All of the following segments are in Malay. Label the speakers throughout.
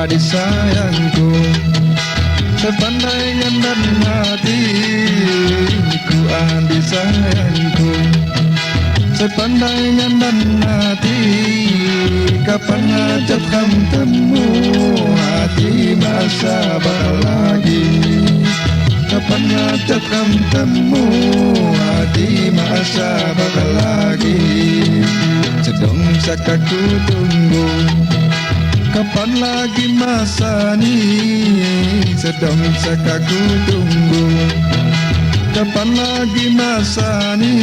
Speaker 1: Adik sayangku, sepandai dan hati, ku adik sayangku, sepandai dan hati, kapan ajak kamu temu hati masa lagi, kapan ajak kamu temu hati masa lagi, sedang sakaku tunggu. Kapan lagi masa ni sedang sakaku tunggu. Kapan lagi masa ni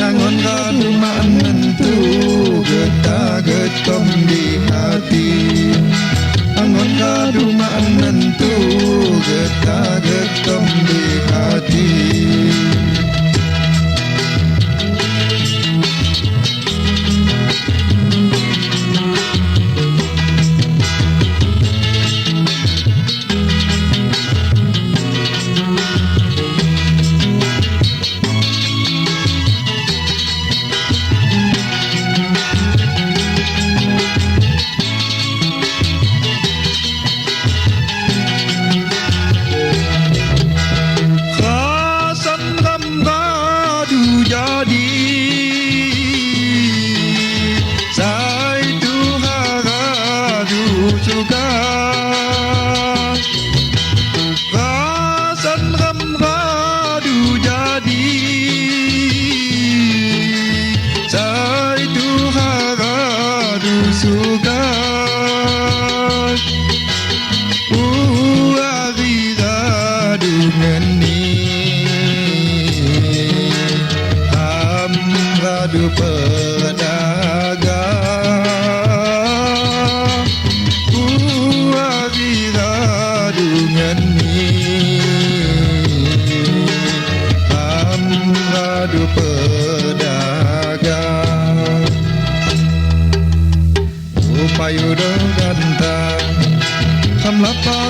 Speaker 1: angon kadu menentu getah getong di hati. Angon kadu menentu getah getong di hati.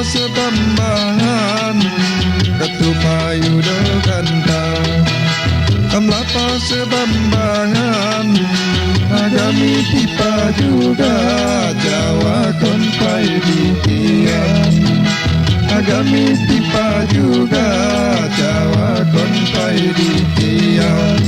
Speaker 1: Sebambangan ketupayu dekanta kamlapa sebambangan agami tipa juga Jawa konpai di tiang agami tipa juga Jawa konpai di tiang.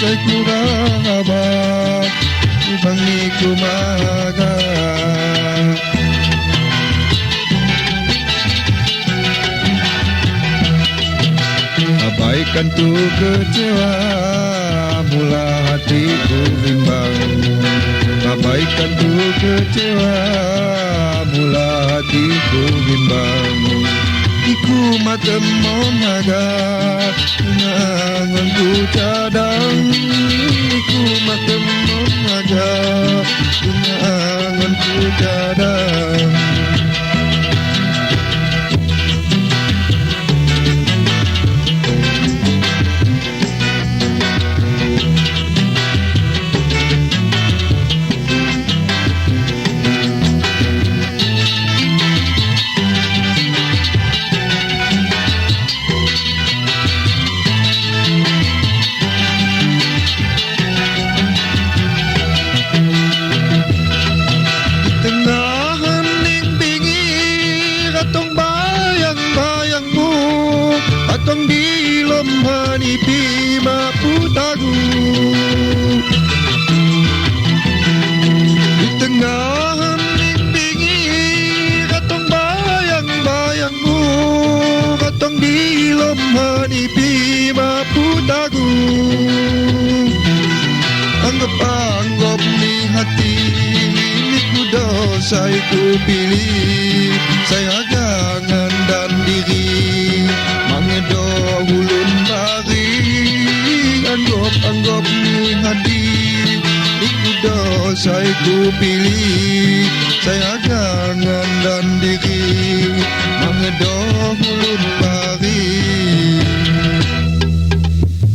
Speaker 1: Saya kurang abah Bangi kumaga Abaikan tu kecewa Mula hatiku bimbang Abaikan tu kecewa Mula hatiku bimbang Iku matemon naga Nangan ku cadang Iku matemon naga Nangan ku cadang Saya ku pilih Saya gangan dan diri Mangedo ulun bari Anggap ni hadi Ikudo saya ku pilih Saya gangan dan diri Mangedo ulun bari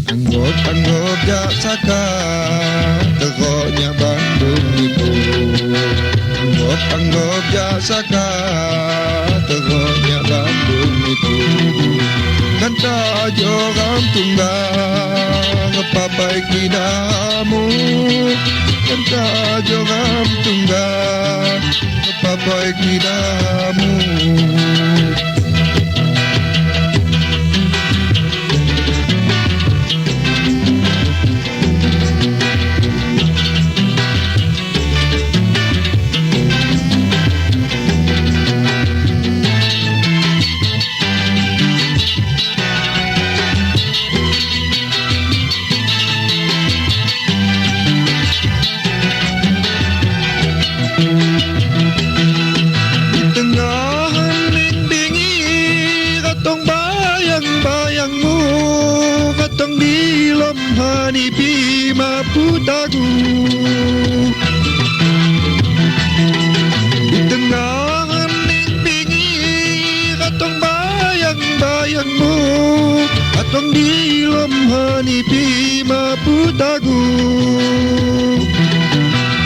Speaker 1: Anggap jak saka Teroknya Bandung itu Anggap jak saka Teroknya Bandung itu Kan tak joram tunggang Ngepapai kidamu Kan tak joram tunggang Ngepapai kidamu Putagu di tengah hening pinggir atong bayang-bayangmu atong di lomhani pima putagu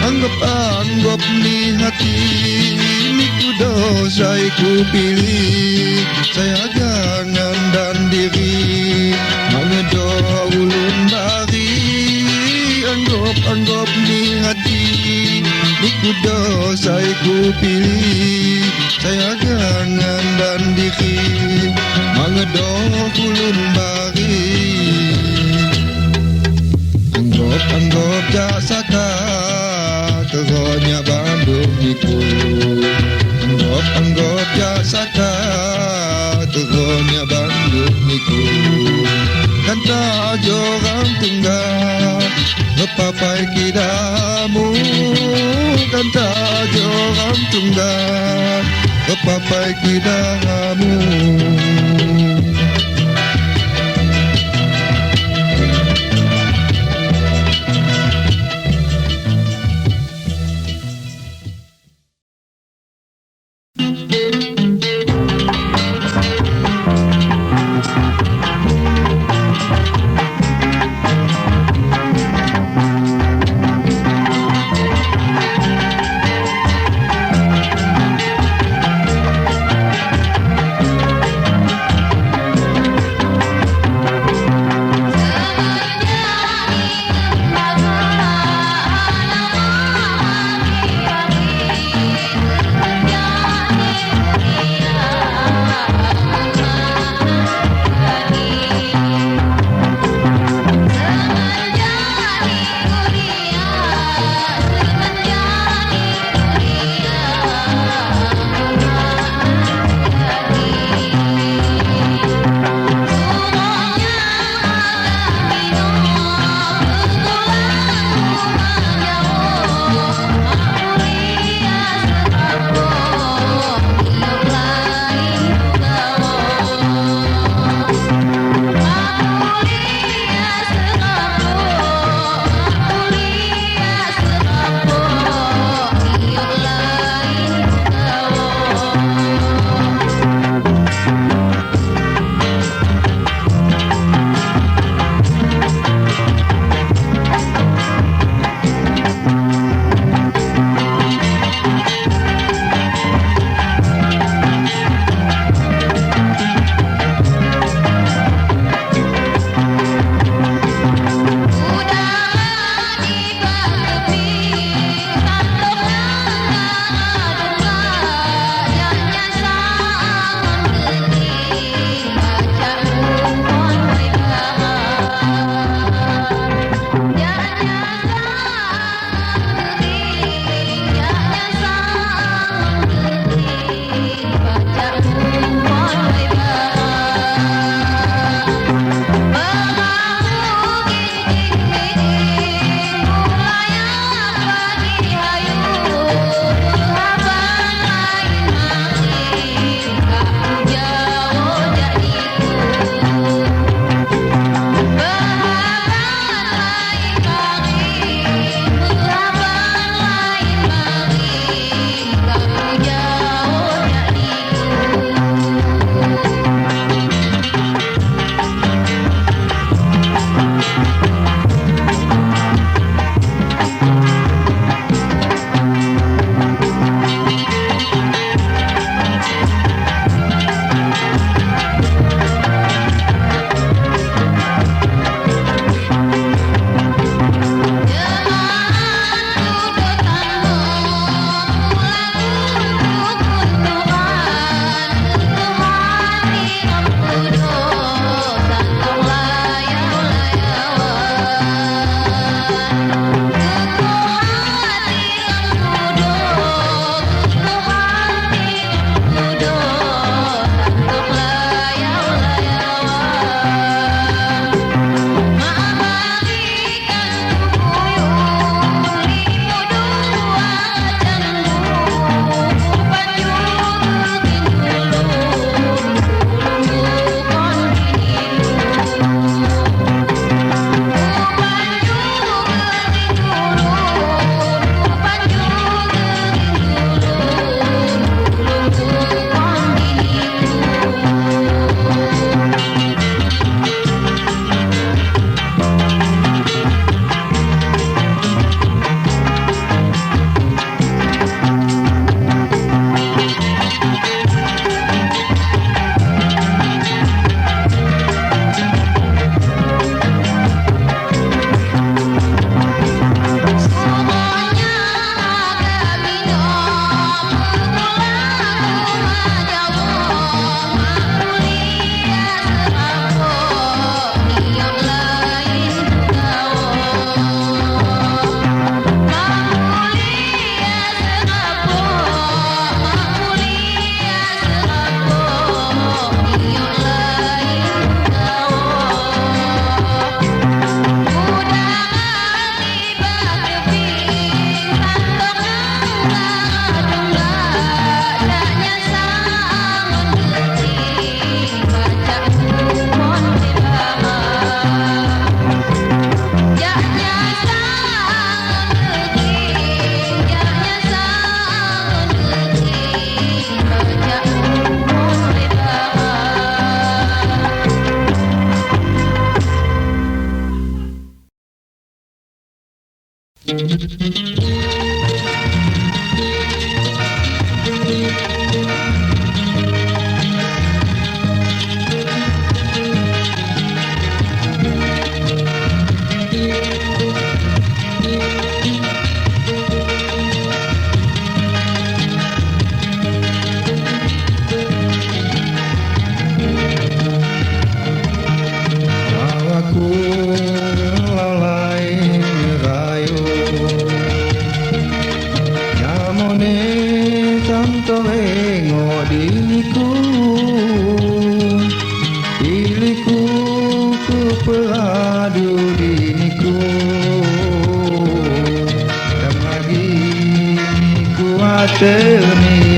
Speaker 1: anggap ni hati ni kudo saya ku pilih saya gangan dan diri mangedo ulun bari Anggap ni hati Ni kudo saya ku pilih Saya gangan dan diri Mangedo ulun bari Anggap jak saka Teroknya Bandung itu Anggap jak saka Teroknya Bandung itu Kan tak jorang tunggal Ngepapai kidamu Kan tak jorang tunggal Ngepapai kidamu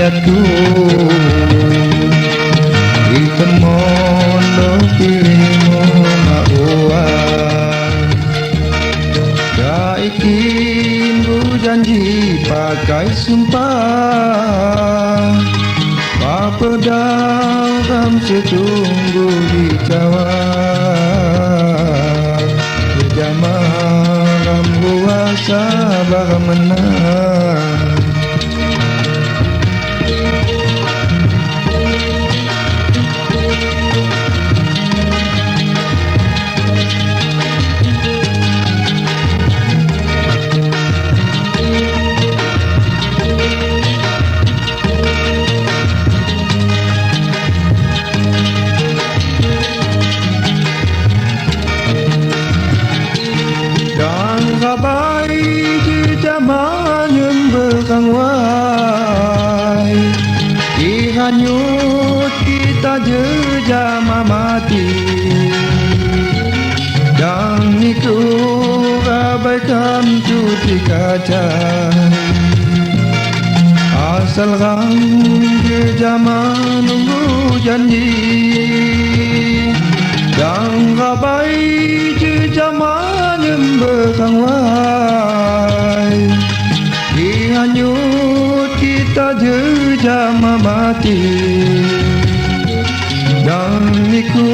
Speaker 1: Niatku itemono pilihmu mauan Kaikin ku janji pakai sumpah Papedang setunggu di cawan Berjamaah buasa sabar menang Hanyut kita jejama mati Dan itu abaikan cuci kaca Asalkan jejama nunggu janji Dan abai jejama nyembekang wai Hanyut kita jejama mati Dan iku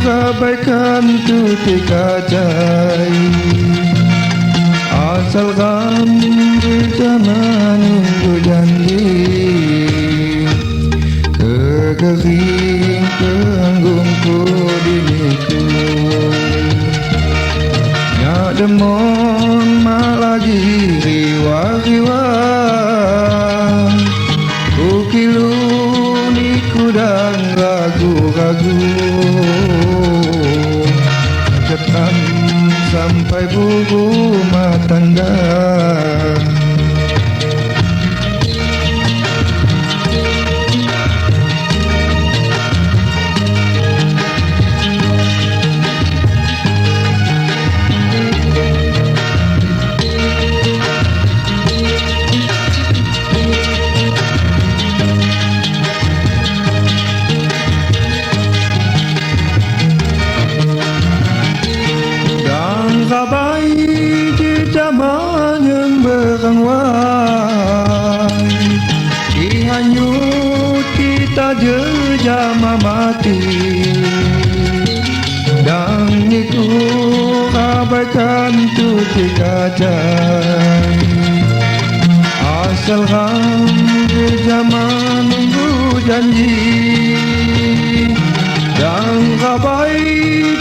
Speaker 1: abaikan tuti kacai Asalkan jejama nunggu janji Kekering keanggungku diriku Nyak demon malagi riwa-riwa Ukilu niku dan ragu-ragu Cetam sampai buku matangga jejama mati Dan itu abaikan tuti kacai Asalkan jejama nunggu janji Dan abai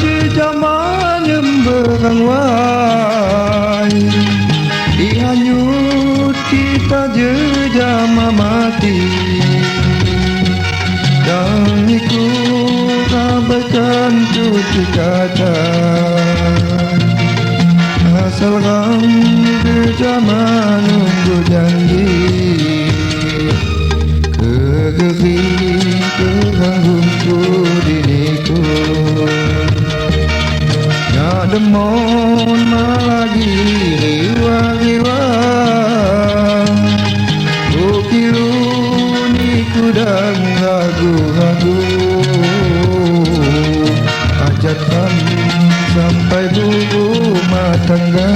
Speaker 1: jejama nyembekang wai Dihanyut kita jejama mati Dan iku abaikan tuti kaca Asalkan jejama nunggu janji Kegeri keanggungku diriku Nyak demon malagi riwa-riwa Ukilu niku dan ragu-ragu Ajatkan sampai buku matangga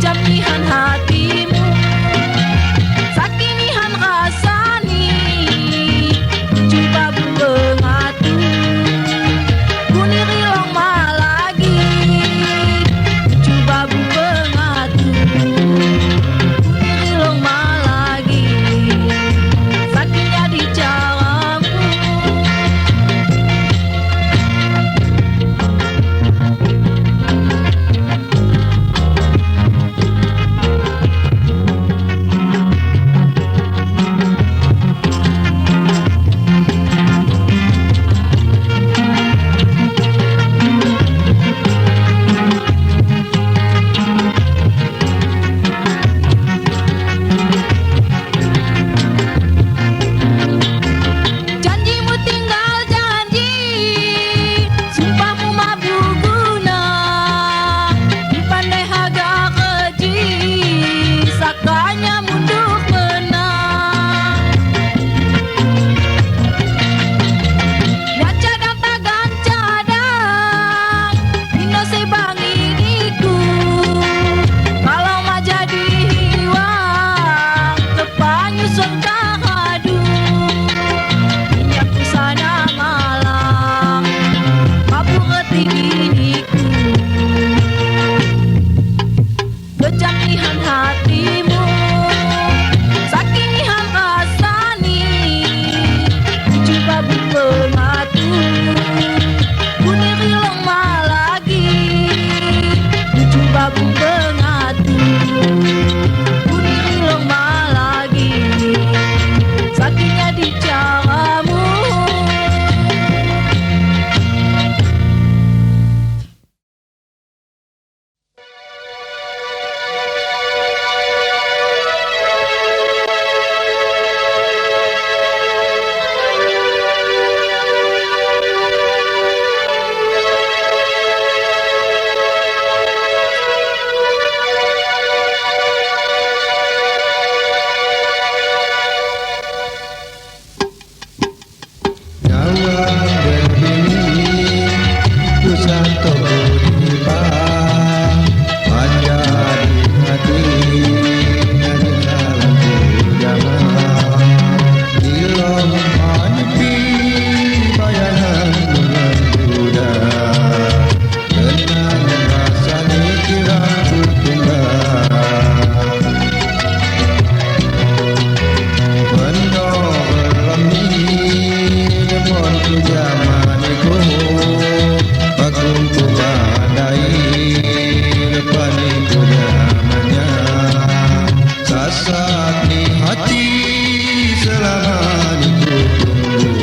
Speaker 2: kejamihan hatimu, sakinihan rasani, coba bengatu, kuni rilong malagi, coba bengatu, kuni rilong malagi, sakinya di caramu. Janjimu tinggal janji, sumpahmu mabuk guna, dipandai harga keji, sakanya mundur menang. Ya cadang tagan cadang, dino sebangi diku, kalau mah jadi hiwang, kepanyusun kahadu. Minyak pusana malang, mabuk ketinggiku, kejamihan hatimu, sakinihan rasani, coba bengatu, kuni rilong malagi, coba bengatu, kuni rilong malagi, sakinya di caramu.
Speaker 1: Jawa begini ku santo dipa panjang di hati nyanyi lagu jamaah ilong menepi bayangan bulan Buddha tenang rasani kirang bertunggal bendo berlemi mon ku jamaniku bagum ku badai lepani ku namanya sasak di hati selama ku tunggu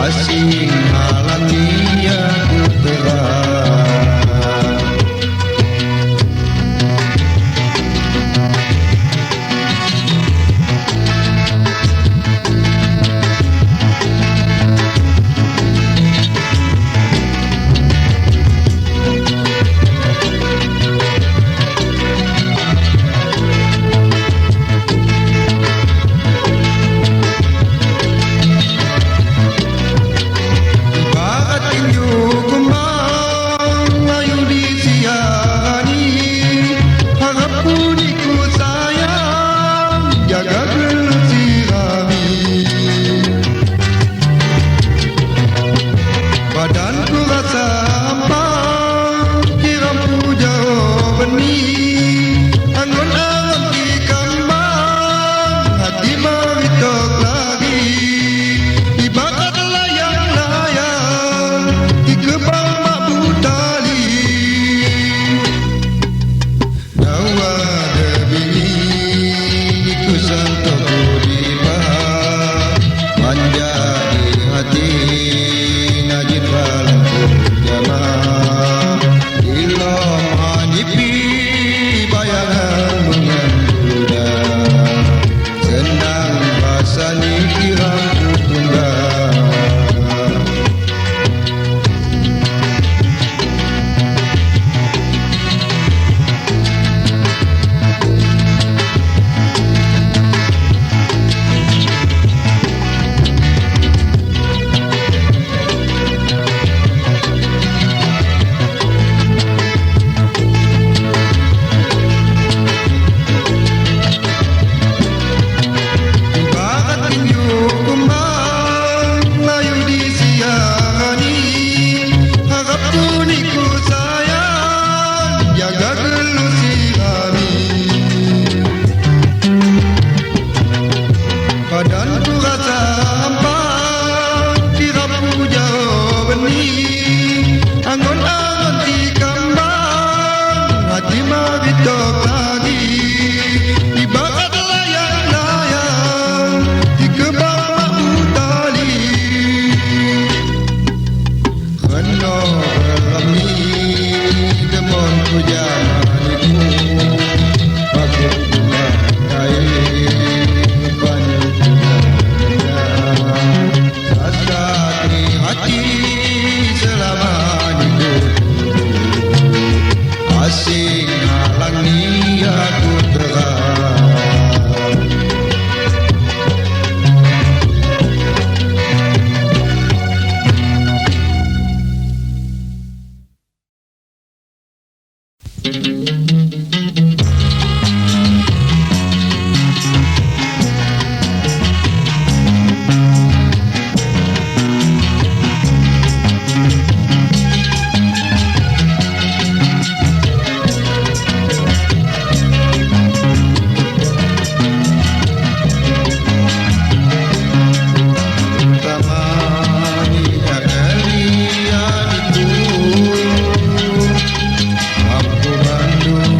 Speaker 1: asing alami aku telah. Barat tinju kembang ayu disiani harap puniku sayang jaga gelesirami badanku rasa hampa kirampu jauh benih anggun alam di kambang hati maritok lagi ibarat layang-layang di kebang mabuk tali Jawa debini ku santo dipa manja di hati najib balang jamaah ilom hanipi tok lagi ibarat layang-layang di kebang bambu tali. Kena berami demon pujaniku aku guna kain banyak guna sasatri hati selama hidup asing halangi aku terang. Tamani kalian itu aku Bandung